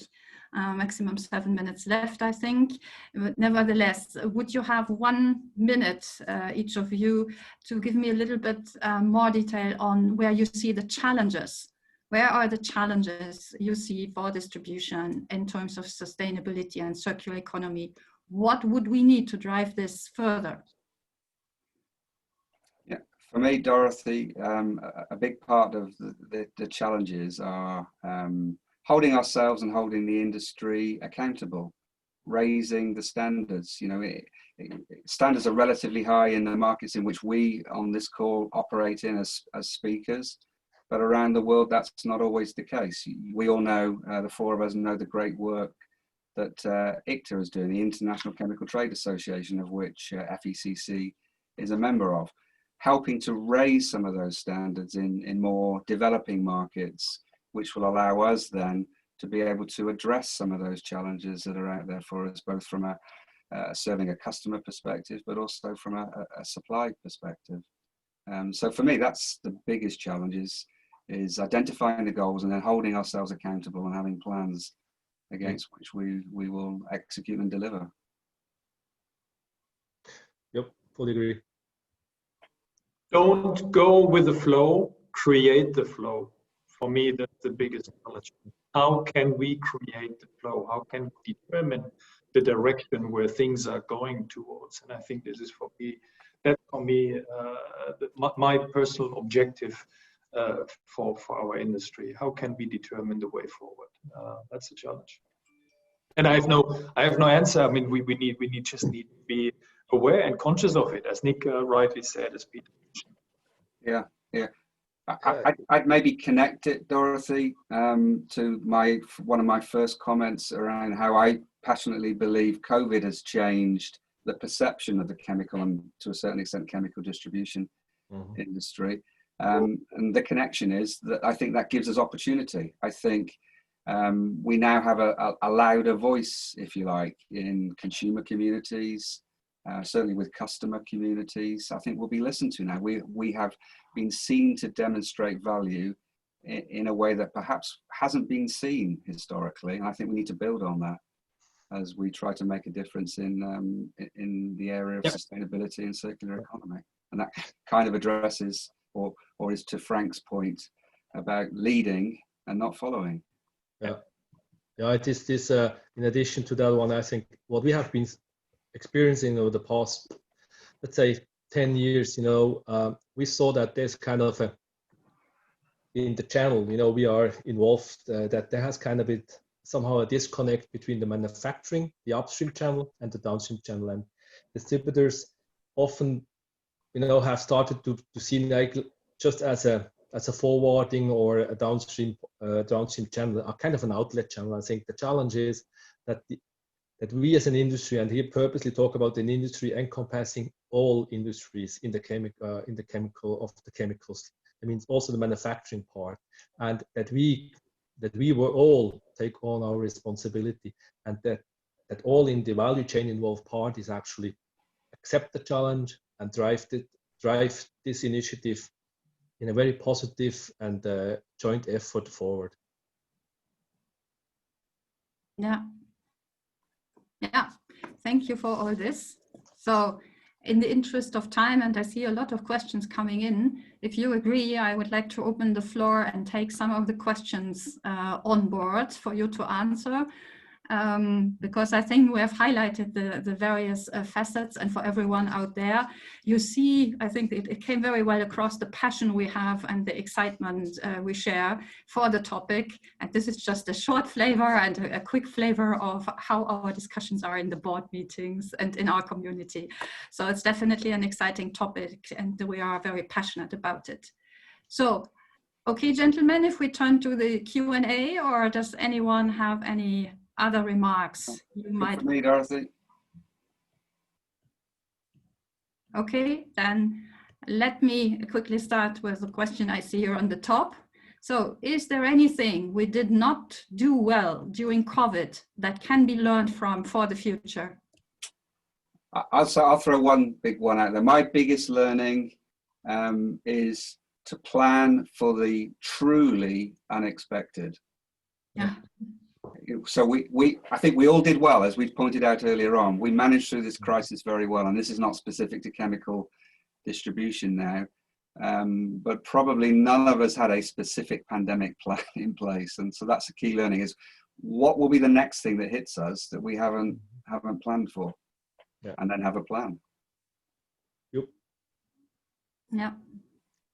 Speaker 2: maximum 7 minutes left, I think. But nevertheless, would you have 1 minute, each of you, to give me a little bit more detail on where you see the challenges? Where are the challenges you see for distribution in terms of sustainability and circular economy? What would we need to drive this further?
Speaker 3: Yeah, for me, Dorothy, a big part of the challenges are holding ourselves and holding the industry accountable. raising the standards. You know, standards are relatively high in the markets in which we on this call operate in as speakers, but around the world that's not always the case. We all know, the four of us know the great work that ICTA is doing, the International Chemical Trade Association, of which FECC is a member of, helping to raise some of those standards in more developing markets, which will allow us then to be able to address some of those challenges that are out there for us, both from a serving a customer perspective, but also from a supply perspective. So for me, that's the biggest challenge, is identifying the goals and then holding ourselves accountable and having plans against which we will execute and deliver.
Speaker 4: Yep, fully agree.
Speaker 5: Don't go with the flow, create the flow. For me, that's the biggest challenge. How can we create the flow? How can we determine the direction where things are going towards? And I think this is my personal objective for our industry. How can we determine the way forward? That's a challenge. And I have no answer. I mean, we just need to be aware and conscious of it, as Nick rightly said, as Peter mentioned.
Speaker 3: Yeah. I'd maybe connect it, Dorothee, to one of my first comments around how I passionately believe COVID has changed the perception of the chemical and, to a certain extent, chemical distribution industry. And the connection is that I think that gives us opportunity. I think we now have a louder voice, if you like, in consumer communities, certainly with customer communities. I think we'll be listened to now. We have been seen to demonstrate value in a way that perhaps hasn't been seen historically. And I think we need to build on that as we try to make a difference in the area of sustainability and circular economy. And that kind of addresses, or is to Frank's point about leading and not following.
Speaker 4: Yeah, it is this, in addition to that one, I think what we have been experiencing over the past, let's say, 10 years, we saw that there's kind of in the channel, we are involved, that there has kind of somehow a disconnect between the manufacturing, the upstream channel, and the downstream channel. And distributors often, have started to see like just as a forwarding or a downstream channel, a kind of an outlet channel. I think the challenge is that we as an industry, and here purposely talk about an industry encompassing all industries in the chemicals. I mean, also the manufacturing part, and that we will all take on our responsibility, and that all in the value chain involved parties actually accept the challenge and drive this initiative in a very positive and joint effort forward.
Speaker 2: Yeah, thank you for all this. So in the interest of time, and I see a lot of questions coming in, if you agree, I would like to open the floor and take some of the questions on board for you to answer. Because I think we have highlighted the various facets, and for everyone out there, you see, I think it came very well across the passion we have and the excitement we share for the topic. And this is just a short flavor and a quick flavor of how our discussions are in the board meetings and in our community. So it's definitely an exciting topic, and we are very passionate about it. So, okay, gentlemen, if we turn to the Q&A, or does anyone have any other remarks you might?
Speaker 3: For me, Dorothee.
Speaker 2: Okay, then let me quickly start with the question I see here on the top. So, is there anything we did not do well during COVID that can be learned from for the future?
Speaker 3: I'll throw one big one out there. My biggest learning is to plan for the truly unexpected.
Speaker 2: Yeah.
Speaker 3: So I think we all did well, as we pointed out earlier on. We managed through this crisis very well, and this is not specific to chemical distribution now, but probably none of us had a specific pandemic plan in place. And so that's a key learning, is what will be the next thing that hits us that we haven't planned for, and then have a plan.
Speaker 4: Yep.
Speaker 2: Yeah.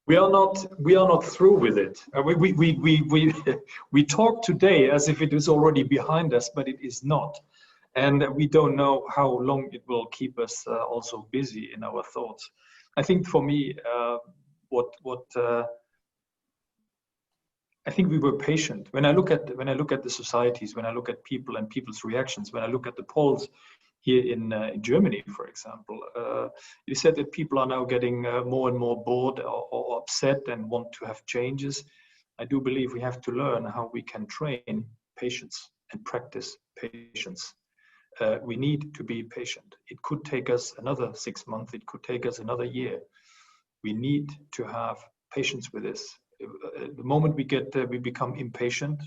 Speaker 5: We are not through with it. We talk today as if it is already behind us, but it is not. And we don't know how long it will keep us also busy in our thoughts. I think for me, I think we were patient. When I look at the societies, when I look at people and people's reactions, when I look at the polls here in Germany, for example, you said that people are now getting more and more bored or upset and want to have changes. I do believe we have to learn how we can train patience and practice patience. We need to be patient. It could take us another 6 months. It could take us another year. We need to have patience with this. The moment we become impatient,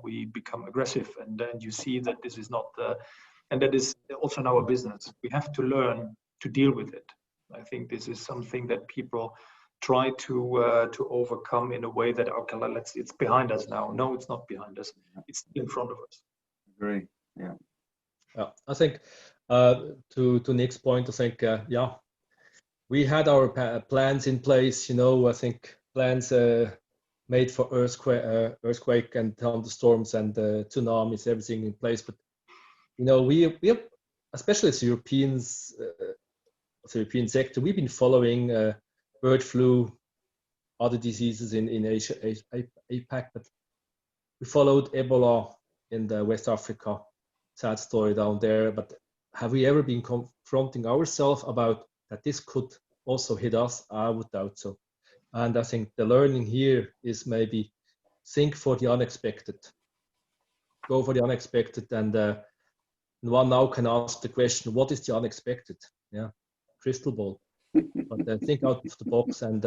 Speaker 5: we become aggressive, and then you see that this is not and that is also in our business. We have to learn to deal with it. I think this is something that people try to overcome in a way that, okay, it's behind us now. No, it's not behind us. It's in front of us.
Speaker 3: Agree. Yeah.
Speaker 4: I think to Nick's point, I think we had our plans in place. I think plans made for earthquake and thunderstorms and tsunamis, everything in place. But we have, especially as Europeans, the European sector, we've been following bird flu, other diseases in Asia, APAC, but we followed Ebola in the West Africa. Sad story down there. But have we ever been confronting ourselves about that this could also hit us? I would doubt so. And I think the learning here is maybe think for the unexpected. Go for the unexpected, and one now can ask the question, what is the unexpected? Yeah, crystal ball. But think out of the box and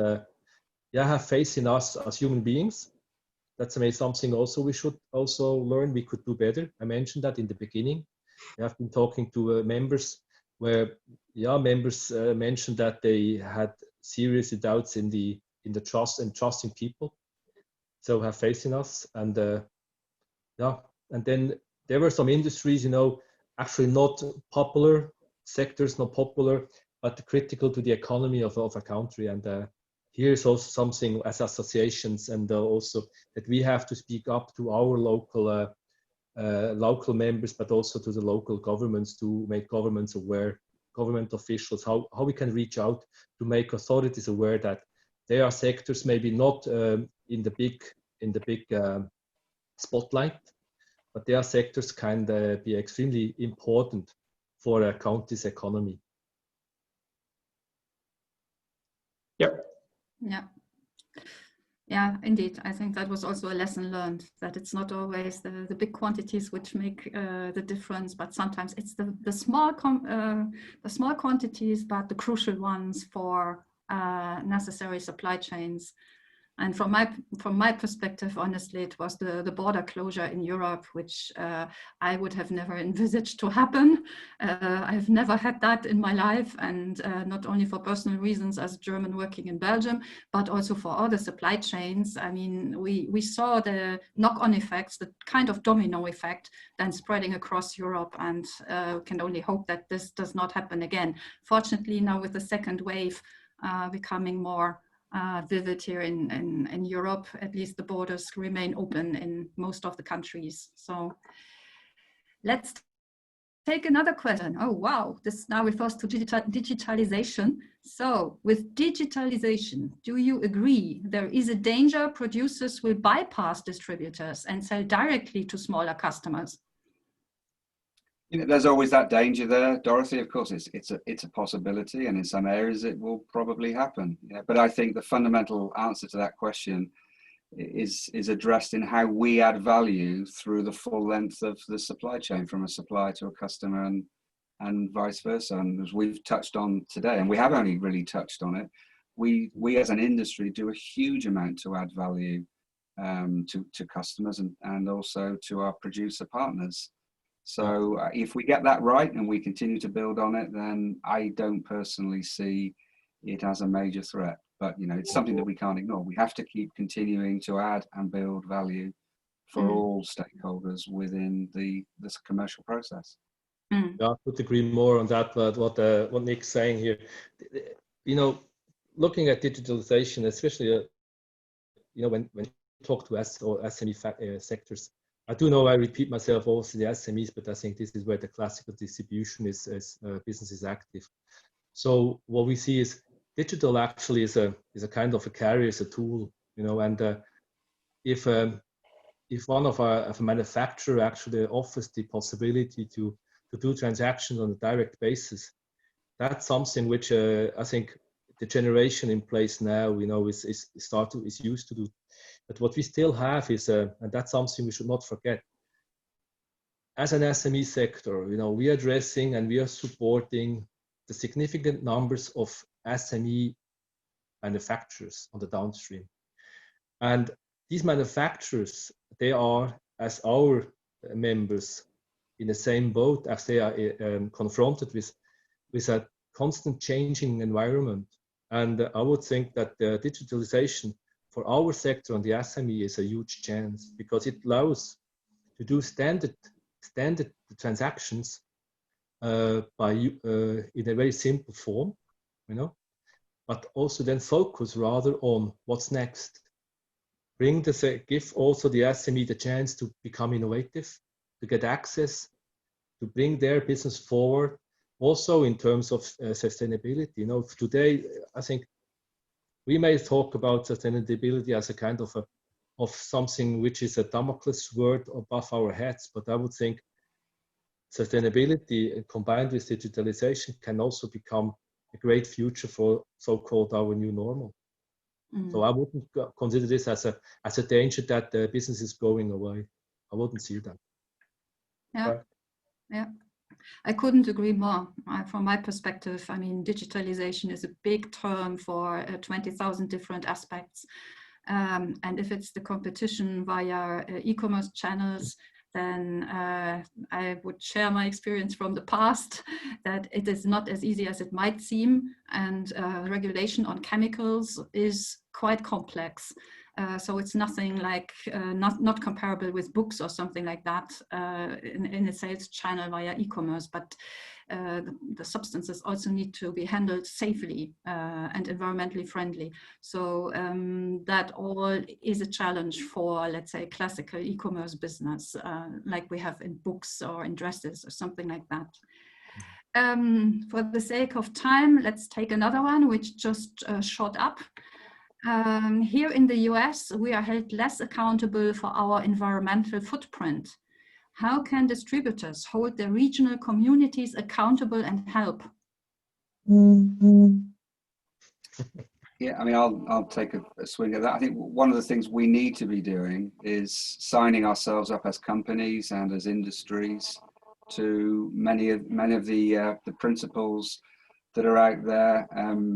Speaker 4: have faith in us as human beings. That's maybe something also we should also learn. We could do better. I mentioned that in the beginning. I have been talking to members where members mentioned that they had serious doubts in the trust and trusting people. So have faith in us, and and then there were some industries, actually not popular sectors, not popular, but critical to the economy of a country. And here's also something as associations, and also that we have to speak up to our local members, but also to the local governments, to make governments aware, government officials, how we can reach out to make authorities aware that there are sectors maybe not in the big spotlight, but there are sectors can be extremely important for a country's economy.
Speaker 2: Yeah, indeed. I think that was also a lesson learned, that it's not always the big quantities which make the difference, but sometimes it's the small quantities, but the crucial ones for necessary supply chains. And from my perspective, honestly, it was the border closure in Europe, which I would have never envisaged to happen. I've never had that in my life, and not only for personal reasons as a German working in Belgium, but also for other supply chains. I mean, we saw the knock-on effects, the kind of domino effect then spreading across Europe, and can only hope that this does not happen again. Fortunately, now with the second wave becoming more vivid here in Europe, at least the borders remain open in most of the countries. So let's take another question. Oh, wow, this now refers to digitalization. So with digitalization, do you agree there is a danger producers will bypass distributors and sell directly to smaller customers?
Speaker 3: There's always that danger there, Dorothee. Of course, it's a possibility, and in some areas it will probably happen. Yeah, but I think the fundamental answer to that question is addressed in how we add value through the full length of the supply chain, from a supplier to a customer, and vice versa. And as we've touched on today, and we have only really touched on it, we as an industry do a huge amount to add value to customers and also to our producer partners. So if we get that right and we continue to build on it, then I don't personally see it as a major threat. But it's something that we can't ignore. We have to keep continuing to add and build value for all stakeholders within this commercial process.
Speaker 4: Yeah, I could agree more on that. But what Nick's saying here, looking at digitalization, especially when you talk to SME sectors, I do know I repeat myself also the SMEs, but I think this is where the classical distribution business is active. So what we see is digital actually is a kind of a carrier, is a tool, you know, and if one of a manufacturer actually offers the possibility to do transactions on a direct basis, that's something which I think the generation in place now, you know, is used to do. But what we still have is, and that's something we should not forget. As an SME sector, you know, we are addressing and we are supporting the significant numbers of SME manufacturers on the downstream. And these manufacturers, they are, as our members, in the same boat as they are confronted with a constant changing environment. And I would think that the digitalization for our sector on the SME is a huge chance, because it allows to do standard transactions in a very simple form, you know, but also then focus rather on what's next. Give also the SME the chance to become innovative, to get access, to bring their business forward, also in terms of sustainability. You know, today I think we may talk about sustainability as a kind of something which is a Damocles sword above our heads, but I would think sustainability combined with digitalization can also become a great future for so-called our new normal. So I wouldn't consider this as a danger that the business is going away. I wouldn't see that.
Speaker 2: Yeah,
Speaker 4: right?
Speaker 2: Yeah. I couldn't agree more. From my perspective, I mean, digitalization is a big term for 20,000 different aspects. And if it's the competition via e-commerce channels, then I would share my experience from the past that it is not as easy as it might seem. And regulation on chemicals is quite complex. So it's nothing like, not comparable with books or something like that in a sales channel via e-commerce, but the substances also need to be handled safely and environmentally friendly. So that all is a challenge for, let's say, classical e-commerce business, like we have in books or in dresses or something like that. For the sake of time, let's take another one, which just shot up. Here in the US, we are held less accountable for our environmental footprint. How can distributors hold their regional communities accountable and help?
Speaker 3: Yeah, I mean, I'll take a swing at that. I think one of the things we need to be doing is signing ourselves up as companies and as industries to many of the principles that are out there.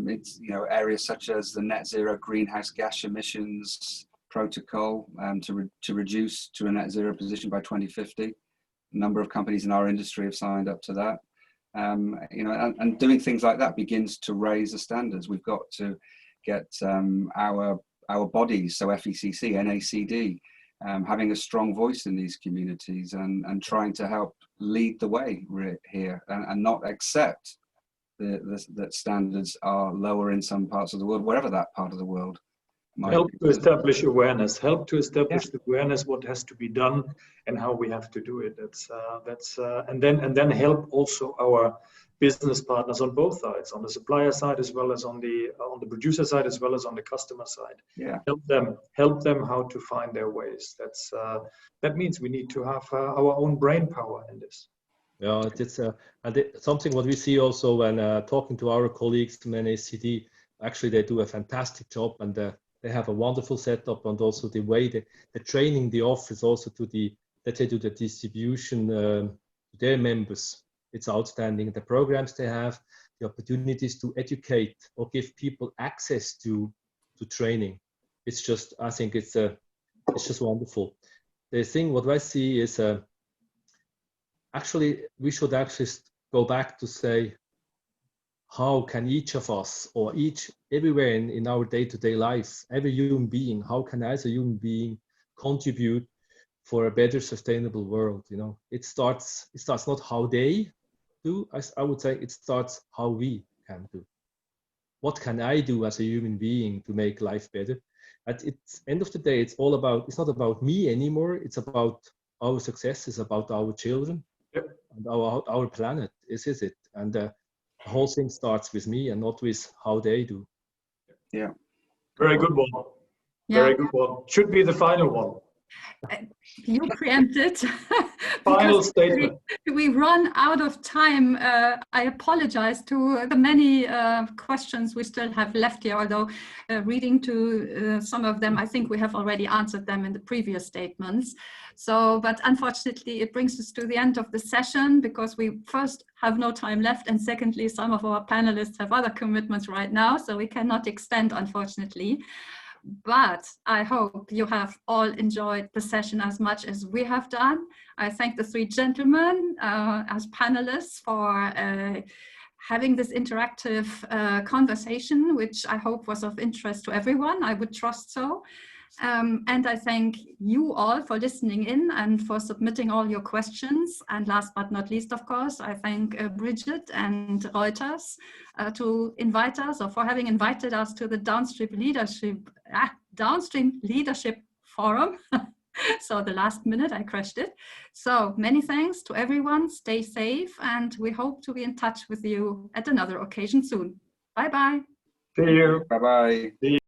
Speaker 3: It's, you know, areas such as the net zero greenhouse gas emissions protocol to reduce to a net zero position by 2050. A number of companies in our industry have signed up to that. You know, and doing things like that begins to raise the standards. We've got to get our bodies, so FECC, NACD, having a strong voice in these communities and trying to help lead the way here and not accept that standards are lower in some parts of the world, wherever that part of the world might
Speaker 5: help
Speaker 3: be.
Speaker 5: to establish awareness, help to establish the awareness what has to be done and how we have to do it. And then help also our business partners on both sides, on the supplier side as well as on the producer side as well as on the customer side.
Speaker 3: Yeah.
Speaker 5: Help them how to find their ways. That means we need to have our own brain power in this.
Speaker 4: Yeah, it's something what we see also when talking to our colleagues from NACD. Actually, they do a fantastic job, and they have a wonderful setup, and also the way the training they offer is also to the, let's say, to the distribution to their members. It's outstanding. The programs they have, the opportunities to educate or give people access to training. It's just, I think it's just wonderful. The thing what I see is actually we should actually go back to say, how can each of us or everywhere in our day-to-day lives, every human being, how can I as a human being contribute for a better sustainable world? You know, it starts not how they do, as I would say, it starts how we can do. What can I do as a human being to make life better? At its end of the day, it's not about me anymore. It's about our success is about our children.
Speaker 5: Yep.
Speaker 4: And our planet. Is it? And the whole thing starts with me and not with how they do.
Speaker 3: Yeah.
Speaker 5: Very good one.
Speaker 2: Yeah.
Speaker 5: Very good one. Should be the final one.
Speaker 2: You preempted.
Speaker 5: Final statement.
Speaker 2: We run out of time. I apologize to the many questions we still have left here, although reading to some of them, I think we have already answered them in the previous statements. So, but unfortunately, it brings us to the end of the session because we first have no time left, and secondly, some of our panelists have other commitments right now, so we cannot extend, unfortunately. But I hope you have all enjoyed the session as much as we have done. I thank the three gentlemen as panelists for having this interactive conversation, which I hope was of interest to everyone. I would trust so. And I thank you all for listening in and for submitting all your questions. And last but not least, of course, I thank Bridget and Reuters to invite us, or for having invited us to the Downstream Leadership Forum. So the last minute I crashed it. So many thanks to everyone. Stay safe, and we hope to be in touch with you at another occasion soon. Bye-bye.
Speaker 5: See you.
Speaker 3: Bye-bye.